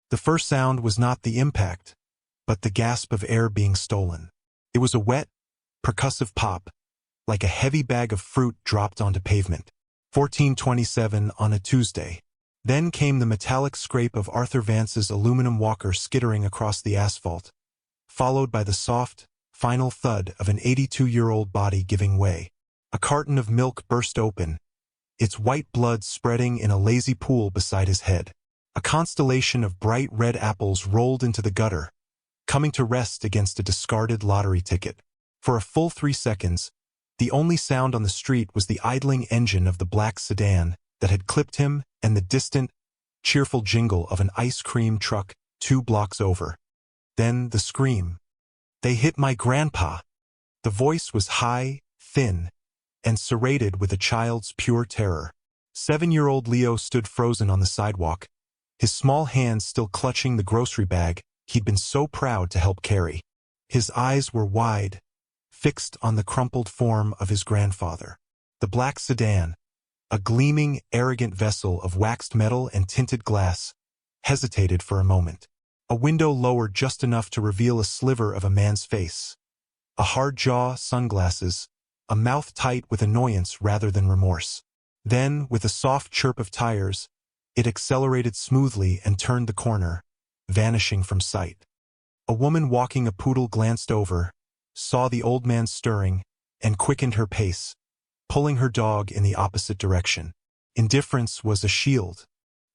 The first sound was not the impact, but the gasp of air being stolen. It was a wet, percussive pop, like a heavy bag of fruit dropped onto pavement. 14:27 on a Tuesday. Then came the metallic scrape of Arthur Vance's aluminum walker skittering across the asphalt, followed by the soft, final thud of an 82-year-old body giving way. A carton of milk burst open, its white blood spreading in a lazy pool beside his head. A constellation of bright red apples rolled into the gutter, coming to rest against a discarded lottery ticket. For a full 3 seconds, the only sound on the street was the idling engine of the black sedan that had clipped him and the distant, cheerful jingle of an ice cream truck 2 blocks over. Then the scream. "They hit my grandpa!" The voice was high, thin, and serrated with a child's pure terror. 7-year-old Leo stood frozen on the sidewalk, his small hands still clutching the grocery bag he'd been so proud to help carry. His eyes were wide, fixed on the crumpled form of his grandfather. The black sedan, a gleaming, arrogant vessel of waxed metal and tinted glass, hesitated for a moment. A window lowered just enough to reveal a sliver of a man's face. A hard jaw, sunglasses, a mouth tight with annoyance rather than remorse. Then, with a soft chirp of tires, it accelerated smoothly and turned the corner, vanishing from sight. A woman walking a poodle glanced over, saw the old man stirring, and quickened her pace, pulling her dog in the opposite direction. Indifference was a shield.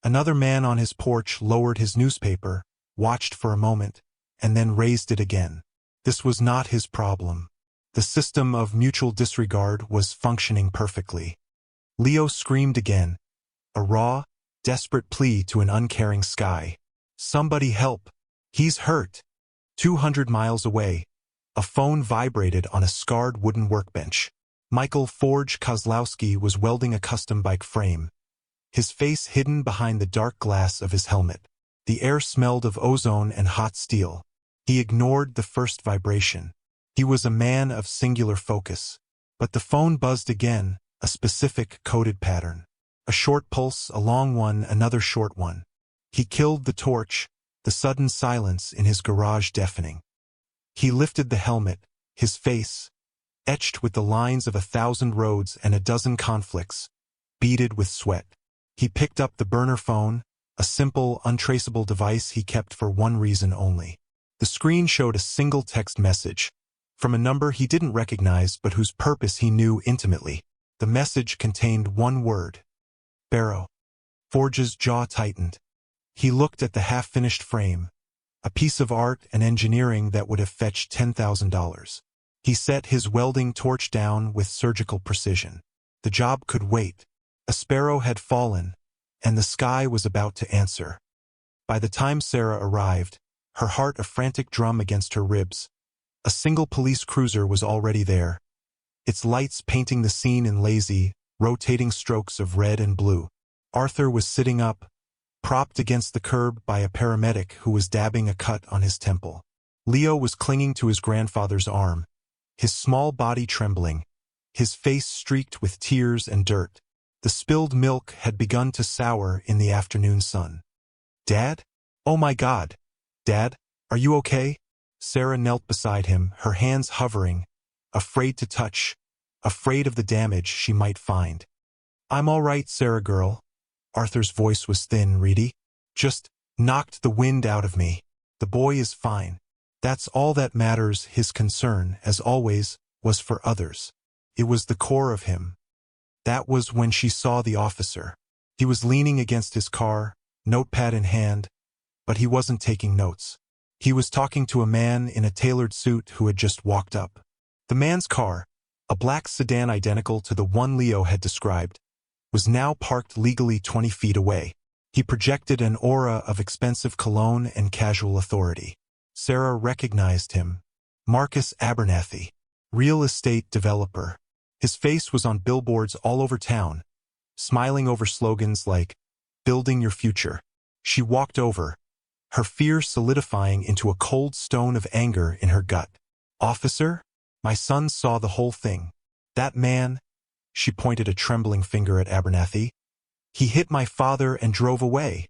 Another man on his porch lowered his newspaper, watched for a moment, and then raised it again. This was not his problem. The system of mutual disregard was functioning perfectly. Leo screamed again, a raw, desperate plea to an uncaring sky. "Somebody help! He's hurt!" 200 miles away, a phone vibrated on a scarred wooden workbench. Michael Forge Kozlowski was welding a custom bike frame, his face hidden behind the dark glass of his helmet. The air smelled of ozone and hot steel. He ignored the first vibration. He was a man of singular focus. But the phone buzzed again, a specific coded pattern. A short pulse, a long one, another short one. He killed the torch, the sudden silence in his garage deafening. He lifted the helmet, his face, etched with the lines of 1,000 roads and a dozen conflicts, beaded with sweat. He picked up the burner phone, a simple, untraceable device he kept for one reason only. The screen showed a single text message, from a number he didn't recognize but whose purpose he knew intimately. The message contained one word: Barrow. Forge's jaw tightened. He looked at the half-finished frame, a piece of art and engineering that would have fetched $10,000. He set his welding torch down with surgical precision. The job could wait. A sparrow had fallen, and the sky was about to answer. By the time Sarah arrived, her heart a frantic drum against her ribs, a single police cruiser was already there, its lights painting the scene in lazy, rotating strokes of red and blue. Arthur was sitting up, propped against the curb by a paramedic who was dabbing a cut on his temple. Leo was clinging to his grandfather's arm, his small body trembling, his face streaked with tears and dirt. The spilled milk had begun to sour in the afternoon sun. "Dad? Oh my God! Dad, are you okay?" Sarah knelt beside him, her hands hovering, afraid to touch, afraid of the damage she might find. "I'm all right, Sarah girl." Arthur's voice was thin, reedy. "Just knocked the wind out of me. The boy is fine. That's all that matters." His concern, as always, was for others. It was the core of him. That was when she saw the officer. He was leaning against his car, notepad in hand, but he wasn't taking notes. He was talking to a man in a tailored suit who had just walked up. The man's car, a black sedan identical to the one Leo had described, was now parked legally 20 feet away. He projected an aura of expensive cologne and casual authority. Sarah recognized him. Marcus Abernathy, real estate developer. His face was on billboards all over town, smiling over slogans like, "Building your future." She walked over, her fear solidifying into a cold stone of anger in her gut. "Officer, my son saw the whole thing. That man," she pointed a trembling finger at Abernathy, "he hit my father and drove away."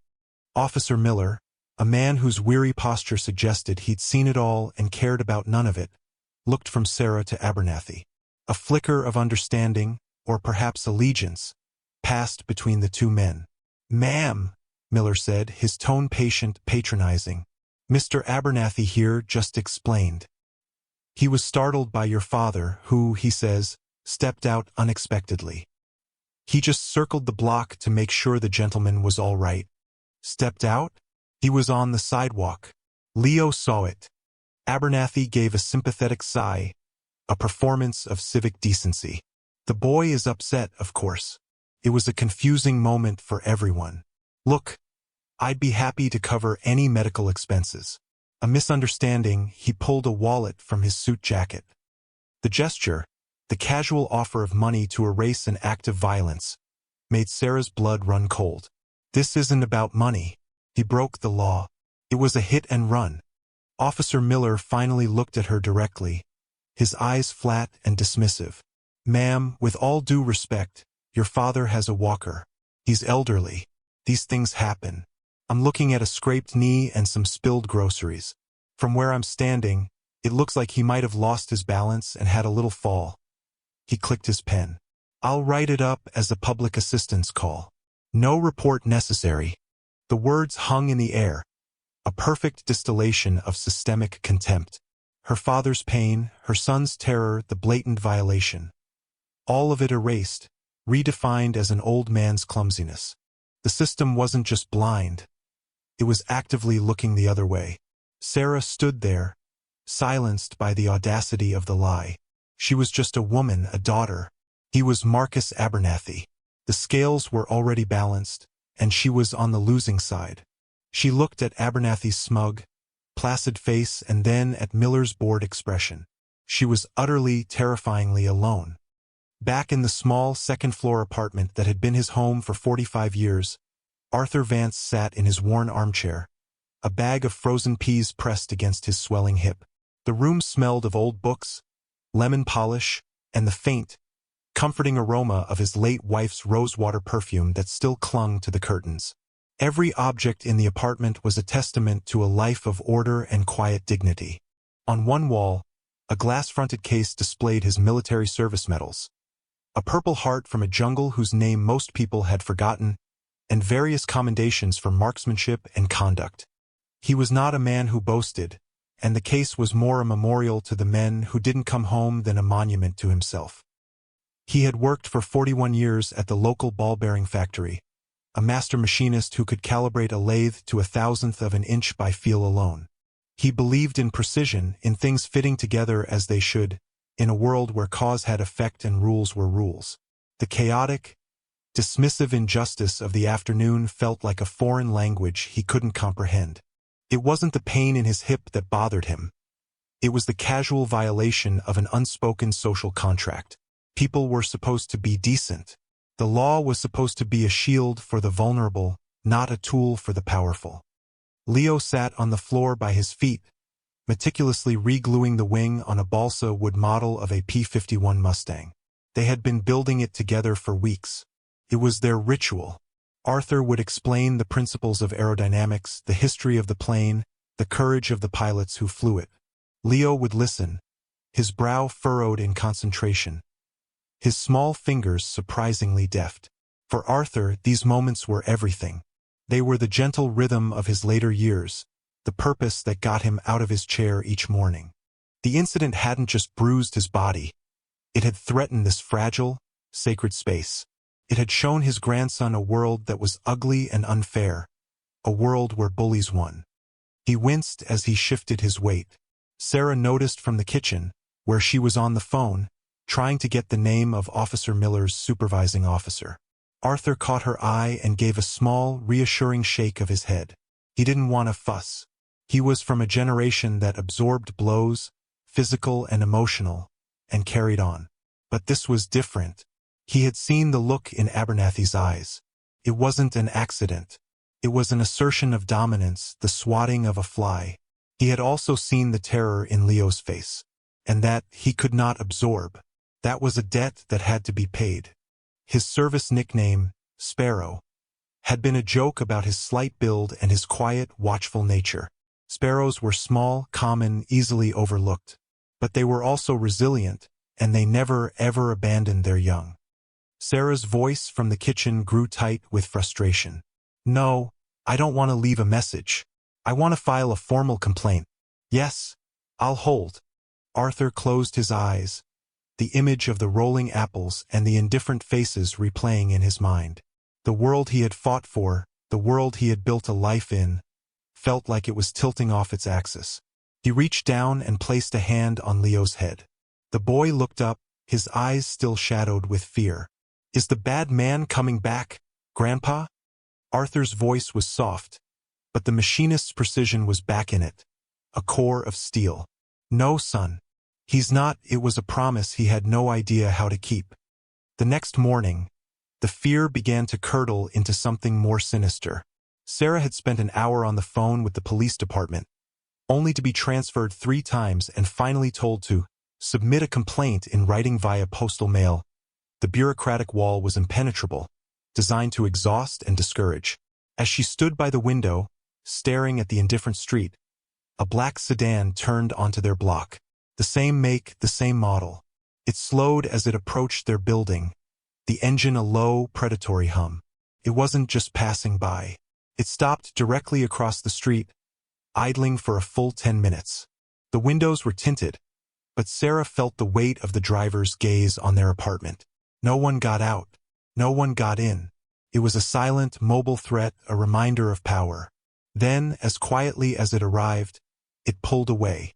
"Officer Miller, A man whose weary posture suggested he'd seen it all and cared about none of it, looked from Sarah to Abernathy. A flicker of understanding, or perhaps allegiance, passed between the two men. "Ma'am," Miller said, his tone patient, patronizing. "Mr. Abernathy here just explained. He was startled by your father, who, he says, stepped out unexpectedly. He just circled the block to make sure the gentleman was all right." "Stepped out?" "He was on the sidewalk. Leo saw it." Abernathy gave a sympathetic sigh, a performance of civic decency. "The boy is upset, of course. It was a confusing moment for everyone. Look, I'd be happy to cover any medical expenses." A misunderstanding, he pulled a wallet from his suit jacket. The gesture, the casual offer of money to erase an act of violence, made Sarah's blood run cold. "This isn't about money." He broke the law. It was a hit and run. Officer Miller finally looked at her directly, his eyes flat and dismissive. "Ma'am, with all due respect, your father has a walker. He's elderly. These things happen. I'm looking at a scraped knee and some spilled groceries. From where I'm standing, it looks like he might have lost his balance and had a little fall." He clicked his pen. "I'll write it up as a public assistance call. No report necessary." The words hung in the air, a perfect distillation of systemic contempt. Her father's pain, her son's terror, the blatant violation. All of it erased, redefined as an old man's clumsiness. The system wasn't just blind. It was actively looking the other way. Sarah stood there, silenced by the audacity of the lie. She was just a woman, a daughter. He was Marcus Abernathy. The scales were already balanced, and she was on the losing side. She looked at Abernathy's smug, placid face and then at Miller's bored expression. She was utterly, terrifyingly alone. Back in the small second-floor apartment that had been his home for 45 years, Arthur Vance sat in his worn armchair, a bag of frozen peas pressed against his swelling hip. The room smelled of old books, lemon polish, and the faint, comforting aroma of his late wife's rosewater perfume that still clung to the curtains. Every object in the apartment was a testament to a life of order and quiet dignity. On one wall, a glass-fronted case displayed his military service medals, a purple heart from a jungle whose name most people had forgotten, and various commendations for marksmanship and conduct. He was not a man who boasted, and the case was more a memorial to the men who didn't come home than a monument to himself. He had worked for 41 years at the local ball-bearing factory, a master machinist who could calibrate a lathe to 1,000th of an inch by feel alone. He believed in precision, in things fitting together as they should, in a world where cause had effect and rules were rules. The chaotic, dismissive injustice of the afternoon felt like a foreign language he couldn't comprehend. It wasn't the pain in his hip that bothered him. It was the casual violation of an unspoken social contract. People were supposed to be decent. The law was supposed to be a shield for the vulnerable, not a tool for the powerful. Leo sat on the floor by his feet, meticulously re-gluing the wing on a balsa wood model of a P-51 Mustang. They had been building it together for weeks. It was their ritual. Arthur would explain the principles of aerodynamics, the history of the plane, the courage of the pilots who flew it. Leo would listen, his brow furrowed in concentration, his small fingers surprisingly deft. For Arthur, these moments were everything. They were the gentle rhythm of his later years, the purpose that got him out of his chair each morning. The incident hadn't just bruised his body. It had threatened this fragile, sacred space. It had shown his grandson a world that was ugly and unfair, a world where bullies won. He winced as he shifted his weight. Sarah noticed from the kitchen, where she was on the phone, trying to get the name of Officer Miller's supervising officer. Arthur caught her eye and gave a small, reassuring shake of his head. He didn't want to fuss. He was from a generation that absorbed blows, physical and emotional, and carried on. But this was different. He had seen the look in Abernathy's eyes. It wasn't an accident. It was an assertion of dominance, the swatting of a fly. He had also seen the terror in Leo's face. And that he could not absorb. That was a debt that had to be paid. His service nickname, Sparrow, had been a joke about his slight build and his quiet, watchful nature. Sparrows were small, common, easily overlooked. But they were also resilient, and they never, ever abandoned their young. Sarah's voice from the kitchen grew tight with frustration. "No, I don't want to leave a message. I want to file a formal complaint." "Yes, I'll hold." Arthur closed his eyes, the image of the rolling apples and the indifferent faces replaying in his mind. The world he had fought for, the world he had built a life in, felt like it was tilting off its axis. He reached down and placed a hand on Leo's head. The boy looked up, his eyes still shadowed with fear. "Is the bad man coming back, Grandpa?" Arthur's voice was soft, but the machinist's precision was back in it, a core of steel. "No, son. He's not." It was a promise he had no idea how to keep. The next morning, the fear began to curdle into something more sinister. Sarah had spent an hour on the phone with the police department, only to be transferred 3 times and finally told to submit a complaint in writing via postal mail. The bureaucratic wall was impenetrable, designed to exhaust and discourage. As she stood by the window, staring at the indifferent street, a black sedan turned onto their block. The same make, the same model. It slowed as it approached their building, the engine a low, predatory hum. It wasn't just passing by. It stopped directly across the street, idling for a full 10 minutes. The windows were tinted, but Sarah felt the weight of the driver's gaze on their apartment. No one got out. No one got in. It was a silent, mobile threat, a reminder of power. Then, as quietly as it arrived, it pulled away.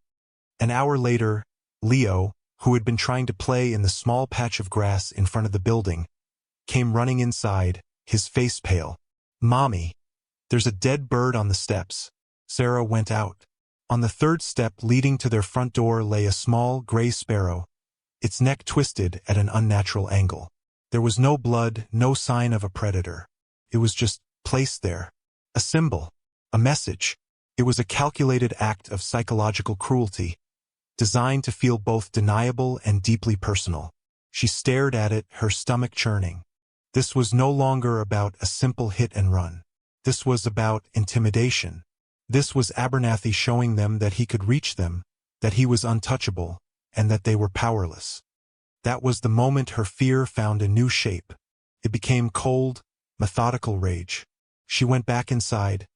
An hour later, Leo, who had been trying to play in the small patch of grass in front of the building, came running inside, his face pale. "Mommy, there's a dead bird on the steps." Sarah went out. On the 3rd step leading to their front door lay a small, gray sparrow, its neck twisted at an unnatural angle. There was no blood, no sign of a predator. It was just placed there. A symbol. A message. It was a calculated act of psychological cruelty, designed to feel both deniable and deeply personal. She stared at it, her stomach churning. This was no longer about a simple hit and run. This was about intimidation. This was Abernathy showing them that he could reach them, that he was untouchable, and that they were powerless. That was the moment her fear found a new shape. It became cold, methodical rage. She went back inside,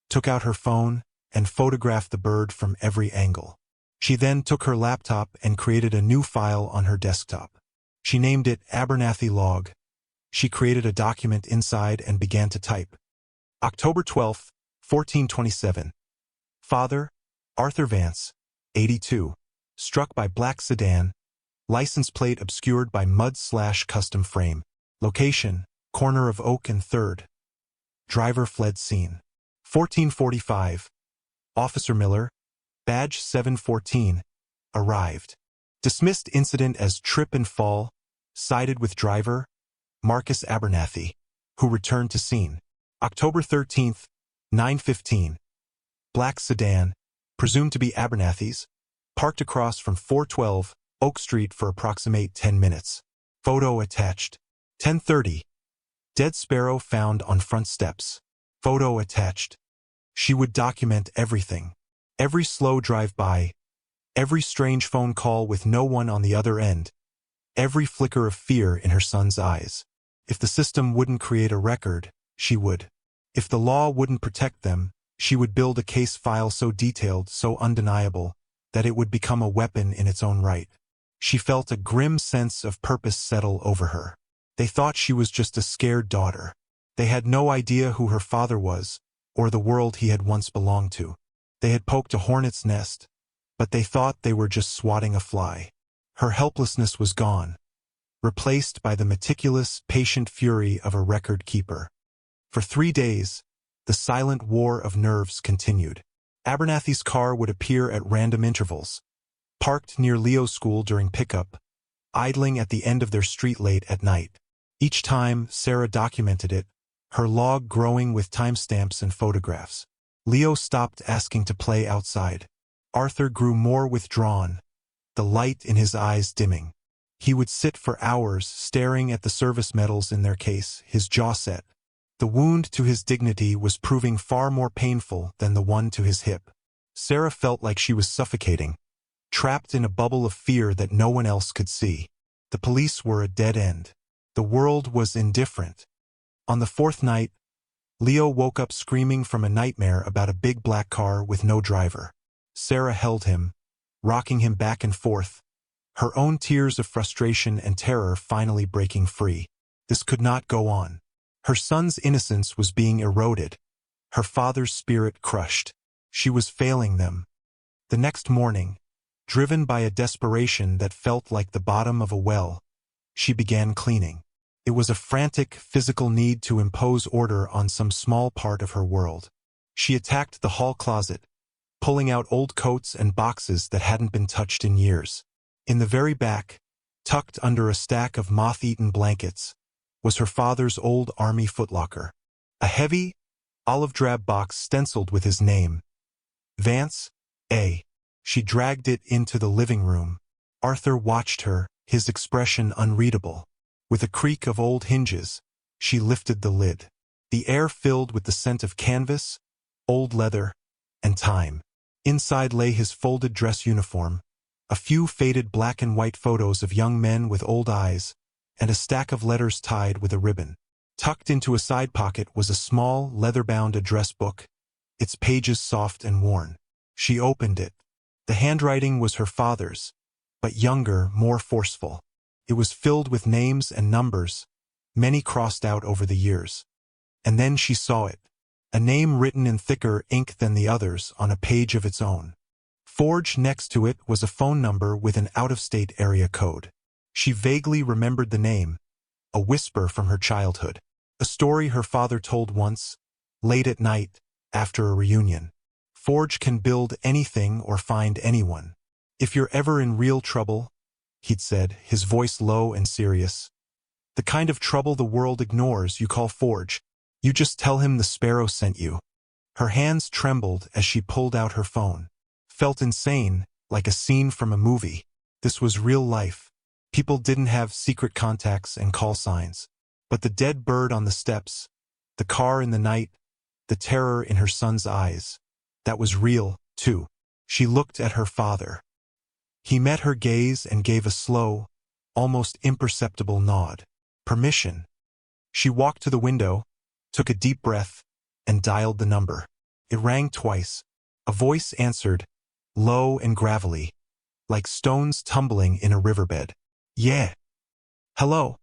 took out her phone, and photographed the bird from every angle. She then took her laptop and created a new file on her desktop. She named it Abernathy Log. She created a document inside and began to type. October 12, 1427. Father, Arthur Vance, 82. Struck by black sedan. License plate obscured by mud/custom frame. Location, corner of Oak and 3rd. Driver fled scene. 1445. Officer Miller, badge 714, arrived. Dismissed incident as trip and fall, sided with driver, Marcus Abernathy, who returned to scene. October 13th, 9:15. Black sedan, presumed to be Abernathy's, parked across from 412 Oak Street for approximate 10 minutes. Photo attached. 10:30. Dead sparrow found on front steps. Photo attached. She would document everything. Every slow drive-by, every strange phone call with no one on the other end, every flicker of fear in her son's eyes. If the system wouldn't create a record, she would. If the law wouldn't protect them, she would build a case file so detailed, so undeniable, that it would become a weapon in its own right. She felt a grim sense of purpose settle over her. They thought she was just a scared daughter. They had no idea who her father was, or the world he had once belonged to. They had poked a hornet's nest, but they thought they were just swatting a fly. Her helplessness was gone, replaced by the meticulous, patient fury of a record keeper. For 3 days, the silent war of nerves continued. Abernathy's car would appear at random intervals, parked near Leo's school during pickup, idling at the end of their street late at night. Each time, Sarah documented it, her log growing with timestamps and photographs. Leo stopped asking to play outside. Arthur grew more withdrawn, the light in his eyes dimming. He would sit for hours staring at the service medals in their case, his jaw set. The wound to his dignity was proving far more painful than the one to his hip. Sarah felt like she was suffocating, trapped in a bubble of fear that no one else could see. The police were a dead end. The world was indifferent. On the fourth night, Leo woke up screaming from a nightmare about a big black car with no driver. Sarah held him, rocking him back and forth, her own tears of frustration and terror finally breaking free. This could not go on. Her son's innocence was being eroded, her father's spirit crushed. She was failing them. The next morning, driven by a desperation that felt like the bottom of a well, she began cleaning. It was a frantic, physical need to impose order on some small part of her world. She attacked the hall closet, pulling out old coats and boxes that hadn't been touched in years. In the very back, tucked under a stack of moth-eaten blankets, was her father's old army footlocker. A heavy, olive-drab box stenciled with his name, Vance, A. She dragged it into the living room. Arthur watched her, his expression unreadable. With a creak of old hinges, she lifted the lid. The air filled with the scent of canvas, old leather, and time. Inside lay his folded dress uniform, a few faded black and white photos of young men with old eyes, and a stack of letters tied with a ribbon. Tucked into a side pocket was a small, leather-bound address book, its pages soft and worn. She opened it. The handwriting was her father's, but younger, more forceful. It was filled with names and numbers, many crossed out over the years. And then she saw it, a name written in thicker ink than the others on a page of its own. Forged next to it was a phone number with an out-of-state area code. She vaguely remembered the name, a whisper from her childhood. A story her father told once, late at night, after a reunion. Forge can build anything or find anyone. If you're ever in real trouble, he'd said, his voice low and serious, the kind of trouble the world ignores, you call Forge. You just tell him the sparrow sent you. Her hands trembled as she pulled out her phone. Felt insane, like a scene from a movie. This was real life. People didn't have secret contacts and call signs. But the dead bird on the steps, the car in the night, the terror in her son's eyes, that was real, too. She looked at her father. He met her gaze and gave a slow, almost imperceptible nod. Permission. She walked to the window, took a deep breath, and dialed the number. It rang twice. A voice answered, low and gravelly, like stones tumbling in a riverbed. Yeah. Hello.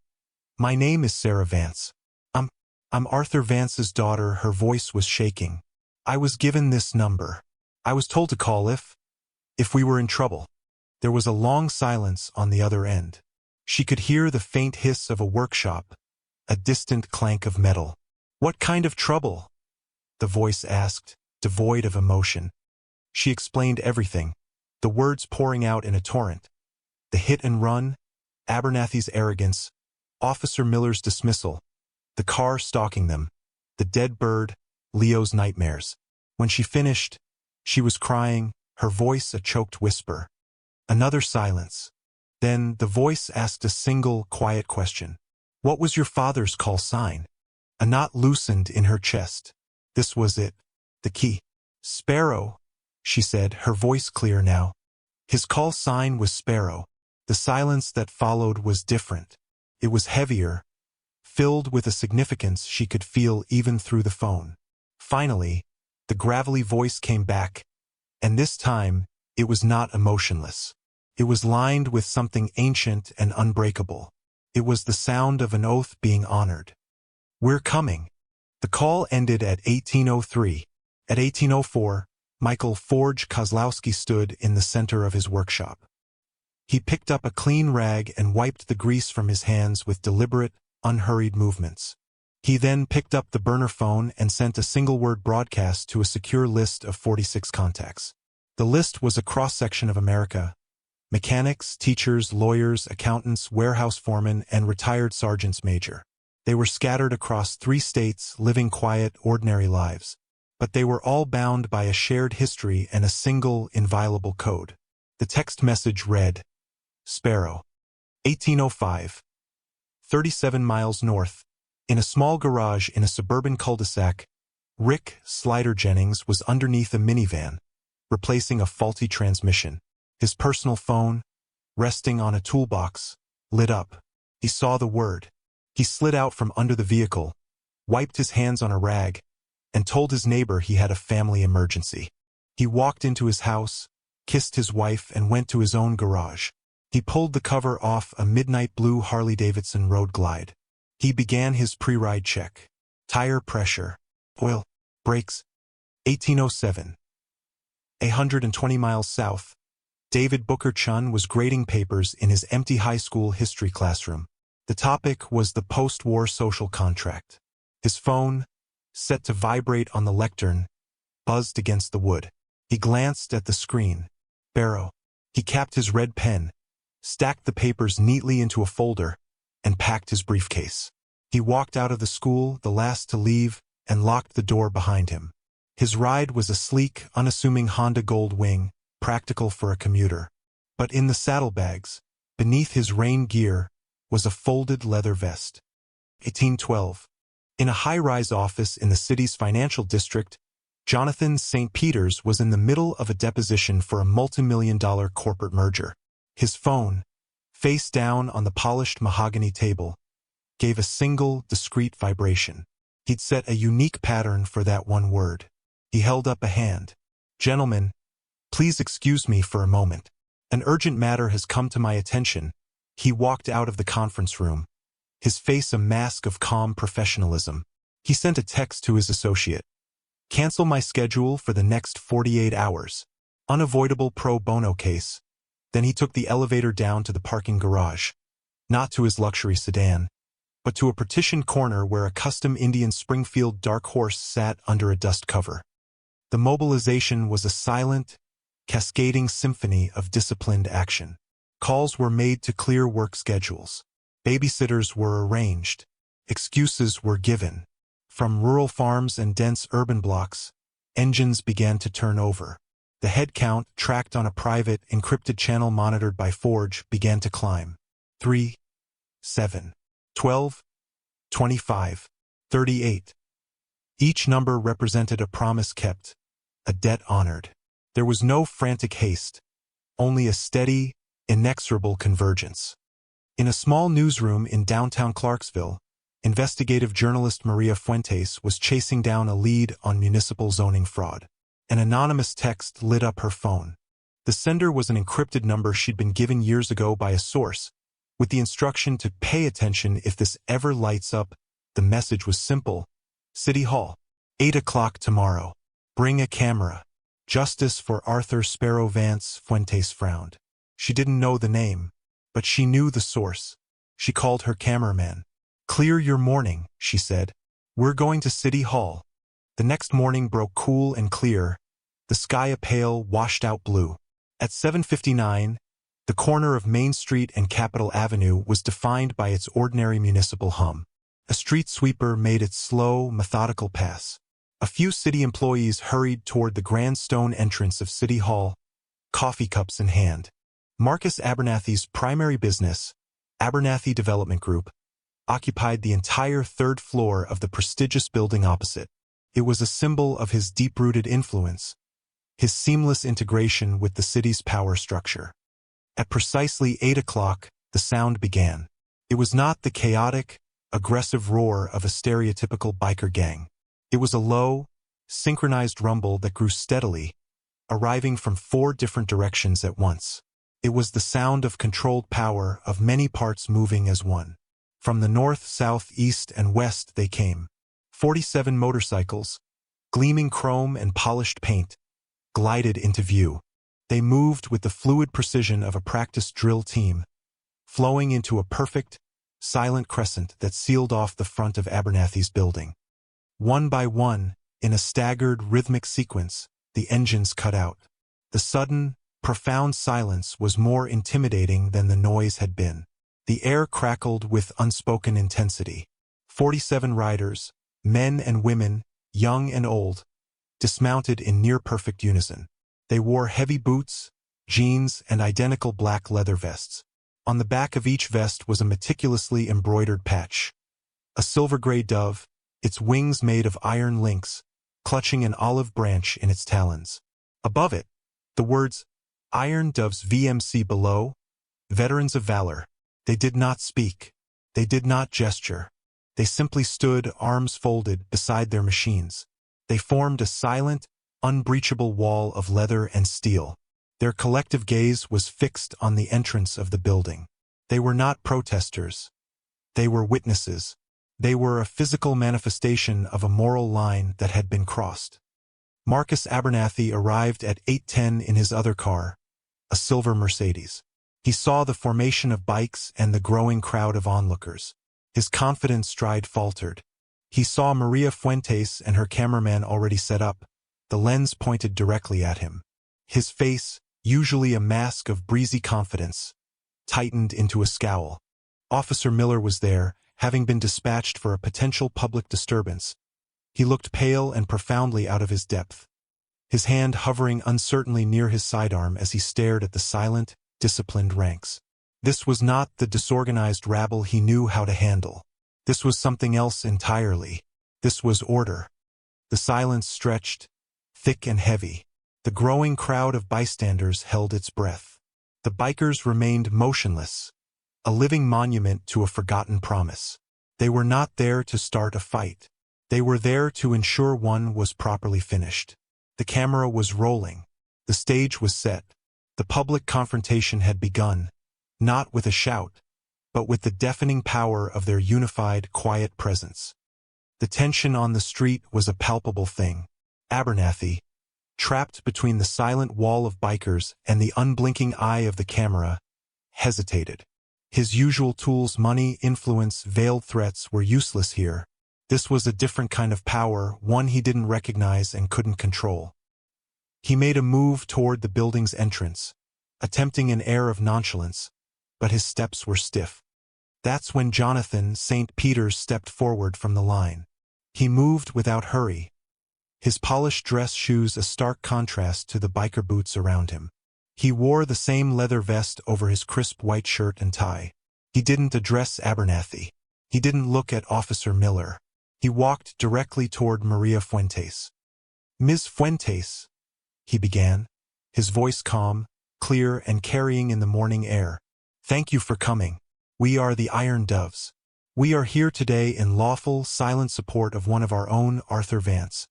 My name is Sarah Vance. I'm Arthur Vance's daughter. Her voice was shaking. I was given this number. I was told to call if we were in trouble. There was a long silence on the other end. She could hear the faint hiss of a workshop, a distant clank of metal. What kind of trouble? The voice asked, devoid of emotion. She explained everything, the words pouring out in a torrent. The hit and run, Abernathy's arrogance, Officer Miller's dismissal, the car stalking them, the dead bird, Leo's nightmares. When she finished, she was crying, her voice a choked whisper. Another silence. Then the voice asked a single, quiet question. What was your father's call sign? A knot loosened in her chest. This was it. The key. Sparrow, she said, her voice clear now. His call sign was Sparrow. The silence that followed was different. It was heavier, filled with a significance she could feel even through the phone. Finally, the gravelly voice came back, and this time, it was not emotionless. It was lined with something ancient and unbreakable. It was the sound of an oath being honored. We're coming. The call ended at 1803. At 1804, Michael Forge Kozlowski stood in the center of his workshop. He picked up a clean rag and wiped the grease from his hands with deliberate, unhurried movements. He then picked up the burner phone and sent a single-word broadcast to a secure list of 46 contacts. The list was a cross-section of America: mechanics, teachers, lawyers, accountants, warehouse foremen, and retired sergeants major. They were scattered across 3 states, living quiet, ordinary lives. But they were all bound by a shared history and a single, inviolable code. The text message read, Sparrow, 1805, 37 miles north, In a small garage in a suburban cul-de-sac, Rick Slider Jennings was underneath a minivan, replacing a faulty transmission. His personal phone, resting on a toolbox, lit up. He saw the word. He slid out from under the vehicle, wiped his hands on a rag, and told his neighbor he had a family emergency. He walked into his house, kissed his wife, and went to his own garage. He pulled the cover off a midnight blue Harley-Davidson Road Glide. He began his pre-ride check. Tire pressure, oil, brakes. 1807. 120 miles south, David Booker Chun was grading papers in his empty high school history classroom. The topic was the post-war social contract. His phone, set to vibrate on the lectern, buzzed against the wood. He glanced at the screen. Barrow. He capped his red pen, stacked the papers neatly into a folder, and packed his briefcase. He walked out of the school, the last to leave, and locked the door behind him. His ride was a sleek, unassuming Honda Gold Wing, practical for a commuter. But in the saddlebags, beneath his rain gear, was a folded leather vest. 1812. In a high-rise office in the city's financial district, Jonathan St. Peters was in the middle of a deposition for a multi-million-dollar corporate merger. His phone, face down on the polished mahogany table, gave a single, discreet vibration. He'd set a unique pattern for that one word. He held up a hand. "Gentlemen, please excuse me for a moment. An urgent matter has come to my attention." He walked out of the conference room, his face a mask of calm professionalism. He sent a text to his associate. "Cancel my schedule for the next 48 hours. Unavoidable pro bono case." Then he took the elevator down to the parking garage. Not to his luxury sedan, but to a partitioned corner where a custom Indian Springfield dark horse sat under a dust cover. The mobilization was a silent, cascading symphony of disciplined action. Calls were made to clear work schedules. Babysitters were arranged. Excuses were given. From rural farms and dense urban blocks, engines began to turn over. The head count, tracked on a private, encrypted channel monitored by Forge, began to climb. 3, 7, 12, 25, 38. Each number represented a promise kept, a debt honored. There was no frantic haste, only a steady, inexorable convergence. In a small newsroom in downtown Clarksville, investigative journalist Maria Fuentes was chasing down a lead on municipal zoning fraud. An anonymous text lit up her phone. The sender was an encrypted number she'd been given years ago by a source, with the instruction to pay attention if this ever lights up. The message was simple. City Hall. 8 o'clock tomorrow. Bring a camera. Justice for Arthur Sparrow Vance. Fuentes frowned. She didn't know the name, but she knew the source. She called her cameraman. "Clear your morning," she said. "We're going to City Hall." The next morning broke cool and clear, the sky a pale, washed-out blue. At 7:59, the corner of Main Street and Capitol Avenue was defined by its ordinary municipal hum. A street sweeper made its slow, methodical pass. A few city employees hurried toward the grand stone entrance of City Hall, coffee cups in hand. Marcus Abernathy's primary business, Abernathy Development Group, occupied the entire third floor of the prestigious building opposite. It was a symbol of his deep-rooted influence, his seamless integration with the city's power structure. At precisely 8 o'clock, the sound began. It was not the chaotic, aggressive roar of a stereotypical biker gang. It was a low, synchronized rumble that grew steadily, arriving from 4 different directions at once. It was the sound of controlled power, of many parts moving as one. From the north, south, east, and west they came. 47 motorcycles, gleaming chrome and polished paint, glided into view. They moved with the fluid precision of a practiced drill team, flowing into a perfect, silent crescent that sealed off the front of Abernathy's building. One by one, in a staggered, rhythmic sequence, the engines cut out. The sudden, profound silence was more intimidating than the noise had been. The air crackled with unspoken intensity. 47 riders, men and women, young and old, dismounted in near-perfect unison. They wore heavy boots, jeans, and identical black leather vests. On the back of each vest was a meticulously embroidered patch. A silver-gray dove, its wings made of iron links, clutching an olive branch in its talons. Above it, the words, Iron Doves VMC below, Veterans of Valor. They did not speak. They did not gesture. They simply stood, arms folded, beside their machines. They formed a silent, unbreachable wall of leather and steel. Their collective gaze was fixed on the entrance of the building. They were not protesters. They were witnesses. They were a physical manifestation of a moral line that had been crossed. Marcus Abernathy arrived at 8:10 in his other car, a silver Mercedes. He saw the formation of bikes and the growing crowd of onlookers. His confident stride faltered. He saw Maria Fuentes and her cameraman already set up, the lens pointed directly at him. His face, usually a mask of breezy confidence, tightened into a scowl. Officer Miller was there, having been dispatched for a potential public disturbance. He looked pale and profoundly out of his depth, his hand hovering uncertainly near his sidearm as he stared at the silent, disciplined ranks. This was not the disorganized rabble he knew how to handle. This was something else entirely. This was order. The silence stretched, thick and heavy. The growing crowd of bystanders held its breath. The bikers remained motionless, a living monument to a forgotten promise. They were not there to start a fight. They were there to ensure one was properly finished. The camera was rolling. The stage was set. The public confrontation had begun, not with a shout, but with the deafening power of their unified, quiet presence. The tension on the street was a palpable thing. Abernathy, trapped between the silent wall of bikers and the unblinking eye of the camera, hesitated. His usual tools, money, influence, veiled threats, were useless here. This was a different kind of power, one he didn't recognize and couldn't control. He made a move toward the building's entrance, attempting an air of nonchalance, but his steps were stiff. That's when Jonathan St. Peters stepped forward from the line. He moved without hurry, his polished dress shoes a stark contrast to the biker boots around him. He wore the same leather vest over his crisp white shirt and tie. He didn't address Abernathy. He didn't look at Officer Miller. He walked directly toward Maria Fuentes. "Ms. Fuentes," he began, his voice calm, clear, and carrying in the morning air. "Thank you for coming. We are the Iron Doves. We are here today in lawful, silent support of one of our own, Arthur Vance,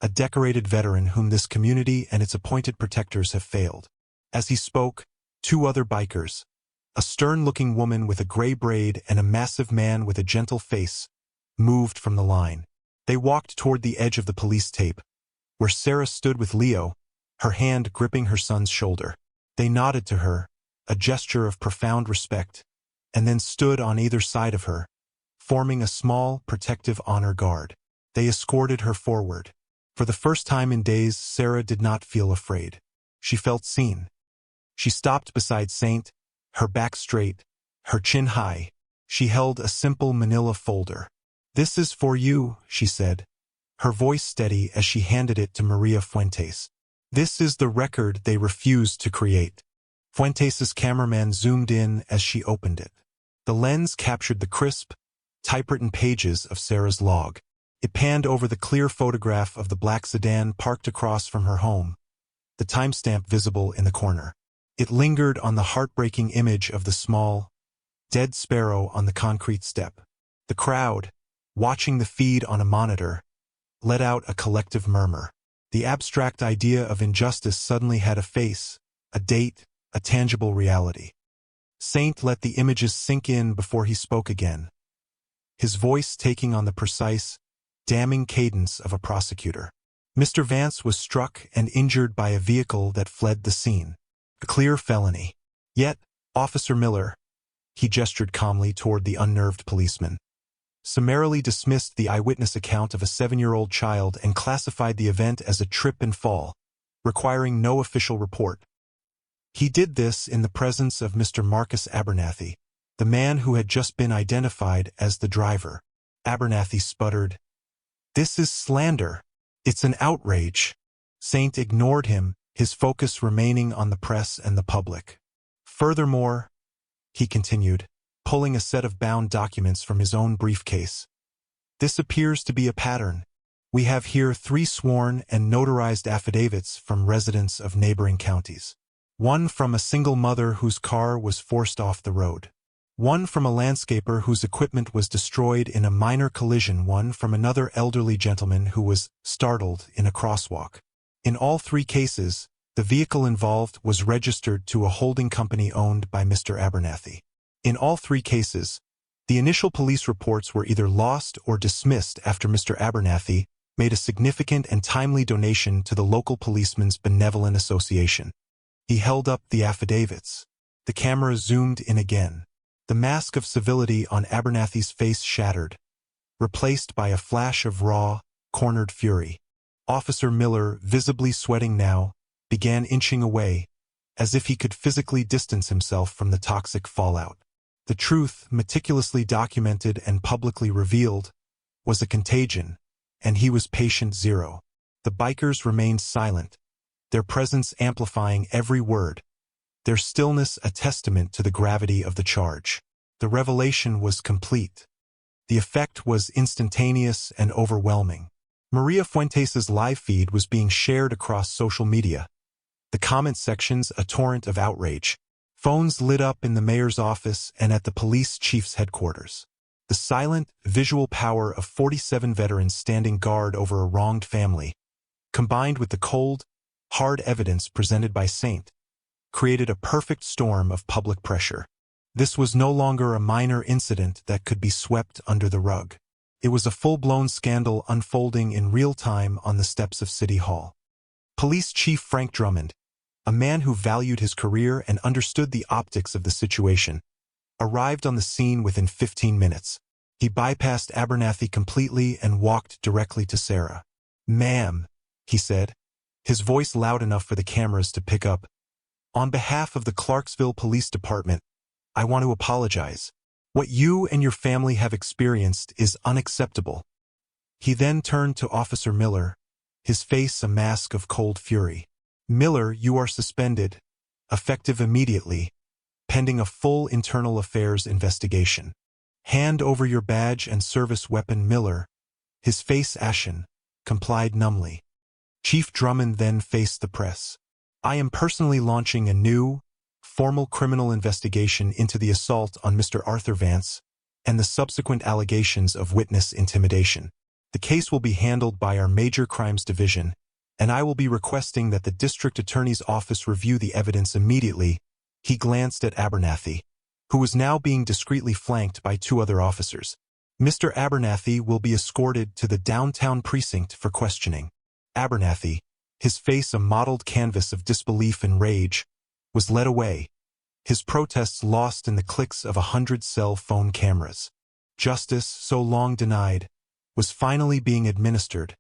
a decorated veteran whom this community and its appointed protectors have failed." As he spoke, two other bikers, a stern-looking woman with a gray braid and a massive man with a gentle face, moved from the line. They walked toward the edge of the police tape, where Sarah stood with Leo, her hand gripping her son's shoulder. They nodded to her, a gesture of profound respect, and then stood on either side of her, forming a small, protective honor guard. They escorted her forward. For the first time in days, Sarah did not feel afraid. She felt seen. She stopped beside Saint, her back straight, her chin high. She held a simple manila folder. "This is for you," she said, her voice steady as she handed it to Maria Fuentes. "This is the record they refused to create." Fuentes' cameraman zoomed in as she opened it. The lens captured the crisp, typewritten pages of Sarah's log. It panned over the clear photograph of the black sedan parked across from her home, the timestamp visible in the corner. It lingered on the heartbreaking image of the small, dead sparrow on the concrete step. The crowd, watching the feed on a monitor, let out a collective murmur. The abstract idea of injustice suddenly had a face, a date, a tangible reality. Saint let the images sink in before he spoke again, his voice taking on the precise, damning cadence of a prosecutor. "Mr. Vance was struck and injured by a vehicle that fled the scene. A clear felony. Yet, Officer Miller," he gestured calmly toward the unnerved policeman, "summarily dismissed the eyewitness account of a 7-year-old child and classified the event as a trip and fall, requiring no official report. He did this in the presence of Mr. Marcus Abernathy, the man who had just been identified as the driver." Abernathy sputtered, "This is slander. It's an outrage." Saint ignored him, his focus remaining on the press and the public. "Furthermore," he continued, pulling a set of bound documents from his own briefcase, This appears to be a pattern. We have here 3 sworn and notarized affidavits from residents of neighboring counties. One from a single mother whose car was forced off the road. One from a landscaper whose equipment was destroyed in a minor collision. One from another elderly gentleman who was startled in a crosswalk. In all 3 cases, the vehicle involved was registered to a holding company owned by Mr. Abernathy. In all 3 cases, the initial police reports were either lost or dismissed after Mr. Abernathy made a significant and timely donation to the local policemen's benevolent association. He held up the affidavits. The camera zoomed in again. The mask of civility on Abernathy's face shattered, replaced by a flash of raw, cornered fury. Officer Miller, visibly sweating now, began inching away, as if he could physically distance himself from the toxic fallout. The truth, meticulously documented and publicly revealed, was a contagion, and he was patient zero. The bikers remained silent, their presence amplifying every word, their stillness a testament to the gravity of the charge. The revelation was complete. The effect was instantaneous and overwhelming. Maria Fuentes's live feed was being shared across social media. The comment sections a torrent of outrage. Phones lit up in the mayor's office and at the police chief's headquarters. The silent, visual power of 47 veterans standing guard over a wronged family, combined with the cold, hard evidence presented by Saint, created a perfect storm of public pressure. This was no longer a minor incident that could be swept under the rug. It was a full-blown scandal unfolding in real time on the steps of City Hall. Police Chief Frank Drummond, a man who valued his career and understood the optics of the situation, arrived on the scene within 15 minutes. He bypassed Abernathy completely and walked directly to Sarah. "Ma'am," he said, his voice loud enough for the cameras to pick up. "On behalf of the Clarksville Police Department, I want to apologize. What you and your family have experienced is unacceptable." He then turned to Officer Miller, his face a mask of cold fury. "Miller, you are suspended, effective immediately, pending a full internal affairs investigation. Hand over your badge and service weapon." Miller, his face ashen, complied numbly. Chief Drummond then faced the press. "I am personally launching a new, formal criminal investigation into the assault on Mr. Arthur Vance and the subsequent allegations of witness intimidation. The case will be handled by our Major Crimes Division, and I will be requesting that the District Attorney's Office review the evidence immediately." He glanced at Abernathy, who was now being discreetly flanked by 2 other officers. "Mr. Abernathy will be escorted to the downtown precinct for questioning." Abernathy, his face a mottled canvas of disbelief and rage, was led away, his protests lost in the clicks of 100 cell phone cameras. Justice, so long denied, was finally being administered,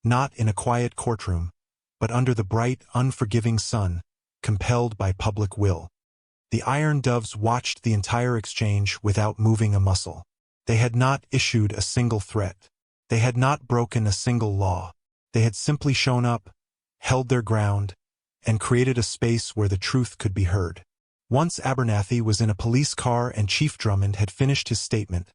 not in a quiet courtroom, but under the bright, unforgiving sun, compelled by public will. The Iron Doves watched the entire exchange without moving a muscle. They had not issued a single threat. They had not broken a single law. They had simply shown up, held their ground, and created a space where the truth could be heard. Once Abernathy was in a police car and Chief Drummond had finished his statement,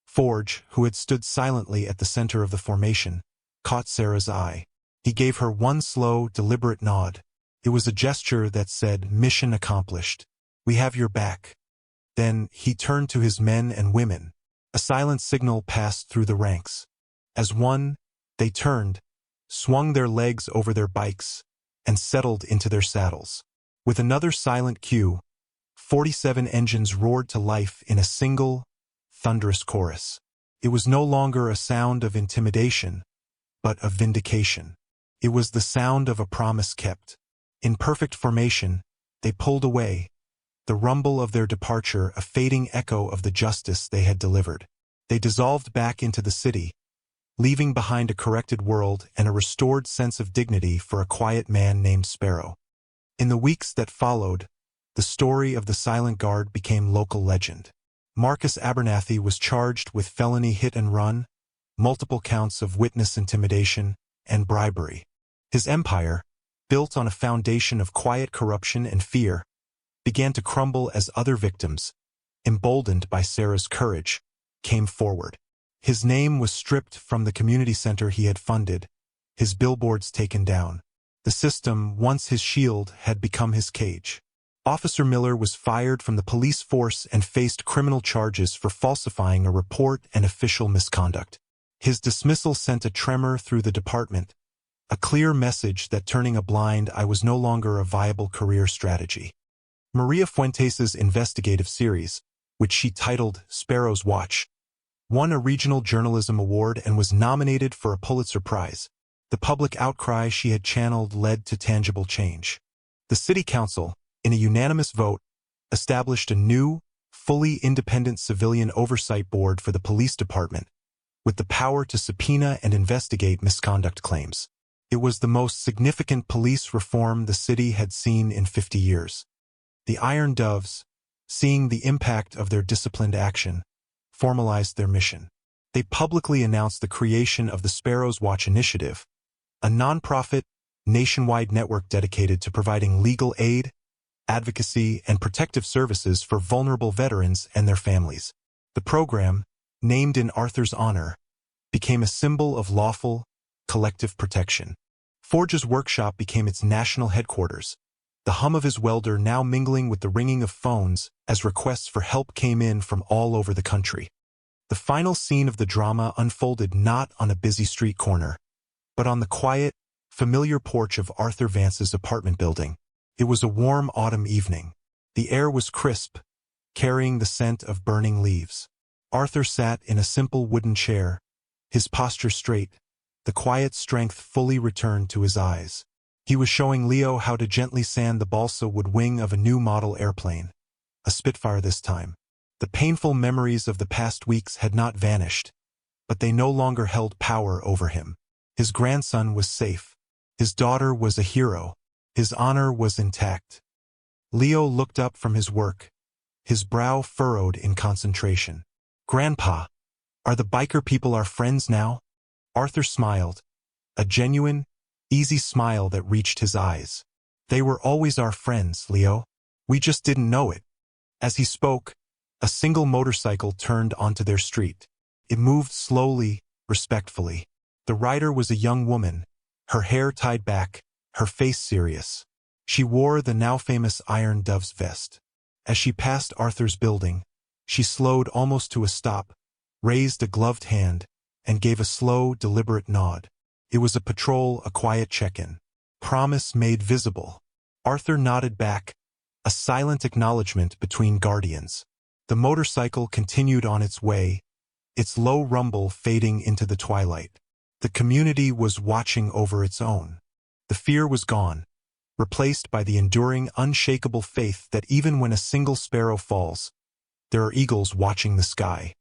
Forge, who had stood silently at the center of the formation, caught Sarah's eye. He gave her one slow, deliberate nod. It was a gesture that said, "Mission accomplished. We have your back." Then he turned to his men and women. A silent signal passed through the ranks. As one, they turned, swung their legs over their bikes, and settled into their saddles. With another silent cue, 47 engines roared to life in a single, thunderous chorus. It was no longer a sound of intimidation, but of vindication. It was the sound of a promise kept. In perfect formation, they pulled away, the rumble of their departure a fading echo of the justice they had delivered. They dissolved back into the city, leaving behind a corrected world and a restored sense of dignity for a quiet man named Sparrow. In the weeks that followed, the story of the Silent Guard became local legend. Marcus Abernathy was charged with felony hit and run, multiple counts of witness intimidation, and bribery. His empire, built on a foundation of quiet corruption and fear, began to crumble as other victims, emboldened by Sarah's courage, came forward. His name was stripped from the community center he had funded, his billboards taken down. The system, once his shield, had become his cage. Officer Miller was fired from the police force and faced criminal charges for falsifying a report and official misconduct. His dismissal sent a tremor through the department, a clear message that turning a blind eye was no longer a viable career strategy. Maria Fuentes's investigative series, which she titled Sparrow's Watch, won a regional journalism award and was nominated for a Pulitzer Prize. The public outcry she had channeled led to tangible change. The city council, in a unanimous vote, established a new, fully independent civilian oversight board for the police department, with the power to subpoena and investigate misconduct claims. It was the most significant police reform the city had seen in 50 years. The Iron Doves, seeing the impact of their disciplined action, formalized their mission. They publicly announced the creation of the Sparrow's Watch Initiative, a nonprofit, nationwide network dedicated to providing legal aid, advocacy, and protective services for vulnerable veterans and their families. The program, named in Arthur's honor, became a symbol of lawful, collective protection. Forge's workshop became its national headquarters, the hum of his welder now mingling with the ringing of phones as requests for help came in from all over the country. The final scene of the drama unfolded not on a busy street corner, but on the quiet, familiar porch of Arthur Vance's apartment building. It was a warm autumn evening. The air was crisp, carrying the scent of burning leaves. Arthur sat in a simple wooden chair, his posture straight, the quiet strength fully returned to his eyes. He was showing Leo how to gently sand the balsa wood wing of a new model airplane, a Spitfire this time. The painful memories of the past weeks had not vanished, but they no longer held power over him. His grandson was safe. His daughter was a hero. His honor was intact. Leo looked up from his work, his brow furrowed in concentration. "Grandpa, are the biker people our friends now?" Arthur smiled, a genuine, easy smile that reached his eyes. "They were always our friends, Leo. We just didn't know it." As he spoke, a single motorcycle turned onto their street. It moved slowly, respectfully. The rider was a young woman, her hair tied back, her face serious. She wore the now famous Iron Dove's vest. As she passed Arthur's building, she slowed almost to a stop, raised a gloved hand, and gave a slow, deliberate nod. It was a patrol, a quiet check-in. Promise made visible. Arthur nodded back, a silent acknowledgement between guardians. The motorcycle continued on its way, its low rumble fading into the twilight. The community was watching over its own. The fear was gone, replaced by the enduring, unshakable faith that even when a single sparrow falls, there are eagles watching the sky.